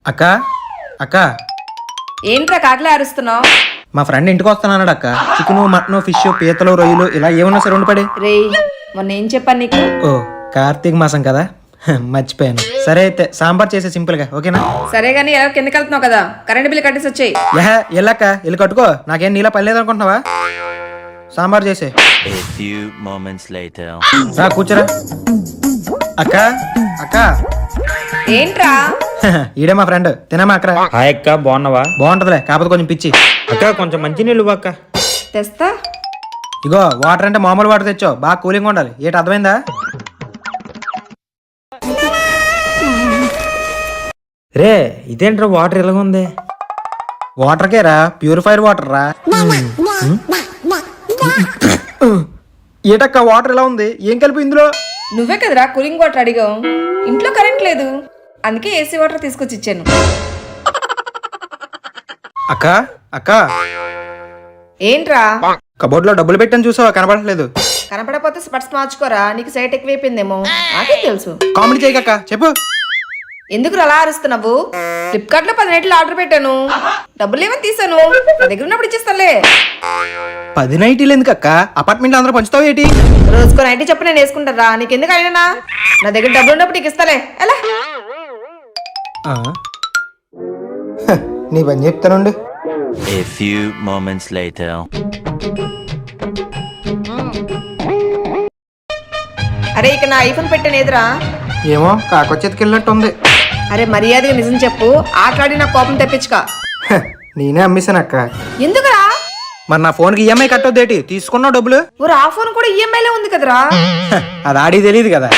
అక్క అక్క ఏంట్రా కాకలే అరుస్తున్నావు? మా ఫ్రెండ్ ఇంటికి వస్తానన్నాడు అక్క. చికెన్, మటన్, ఫిష్, పీతలు, రొయ్యలు ఇలా ఏమన్నా సరే ఉండిపడి. రేయ్ మొన్న ఏం చెప్పాను నీకు? ఓ కార్తీక మాసం కదా, మర్చిపోయాను. సరే అయితే సాంబార్ చేసే సింపుల్ గా, ఓకేనా? సరే గానీ ఎలా కిందకి వెళ్తున్నావు కదా, కరెంట్ బిల్ కట్టేసి వచ్చేయి. వెళ్ళక్క వెళ్ళి కట్టుకో, నాకేం నీలా పని లేదనుకుంటున్నావా? సాంబార్ చేసే. A few moments later. రా కూర్చోరా. అక్క అక్క ఏంట్రా? ఈడే మా ఫ్రెండ్, తినమా అక్కడ. హాయ్ అక్క, బాగున్నావా? బాగుంటదిలే, కాకపోతే కొంచెం పిచ్చి. అక్క కొంచెం మంచి నీళ్ళు అక్క. తెస్తా. ఇగో వాటర్ అంటే మామూలు వాటర్ తెచ్చో, బాగా కూలింగ్ ఉండాలి. ఏంటి అర్థమైందా? రే ఇదేంట్రా వాటర్ ఇలాగ ఉంది? వాటర్కే రా, ప్యూరిఫైర్ వాటర్ రా. ఏటక్క వాటర్ ఎలా ఉంది? ఏం కలిపి ఇందులో? నువ్వే కదరా కూలింగ్ వాటర్ అడిగావు. ఇంట్లో కరెంట్ లేదు, అందుకే ఏసీ వాటర్ తీసుకొచ్చి ఇచ్చాను. అక్క అక్క ఏంట్రా? కబోర్డ్ లో డబ్బులు పెట్టని చూసావా? కనపడట్లేదు. కనపడపోతే స్పట్స్ మార్చుకోరా, నీకు సైట్ ఎక్కువైపోయిందేమో. నాకే తెలుసు. కామెడీ చేయకక్క, చెప్పు. ఎందుకు అలా అరుస్తున్నావు? ఫ్లిప్కార్ట్ లో 10 నైట్లు ఆర్డర్ పెట్టాను, డబ్బులు ఏమని తీసాను. నా దగ్గర ఉన్నప్పుడు ఇచ్చేస్తాలే. 10 నైటీలు ఎందుకు అక్క? అపార్ట్మెంట్ అందరూ పంచుతావు ఏంటి? రోజుకో నైటీ చెప్పు, నేను వేసుకుంటారా? నీకెందుకు అయినా? నా దగ్గర డబ్బులు ఉన్నప్పుడు నీకు ఇస్తాలే. ఎలా? నీ పని చెప్తానుండు. A few moments later. అరే ఇక నా ఐఫోన్ పెట్టాను ఎదురా. ఏమో కాకొచ్చేతికి వెళ్ళినట్టు ఉంది. అరే మర్యాదగా నిజం చెప్పు, ఆటలాడి నా కోపం తెప్పించుక. నేనే అమ్మేశాను అక్క. ఎందుకురా? మరి నా ఫోన్కి ఈఎంఐ కట్టొద్దేటి? తీసుకున్నావు డబ్బులు? ఆ ఫోన్ కూడా ఈఎంఐలో ఉంది కదరా. అది ఆడి తెలియదు కదా.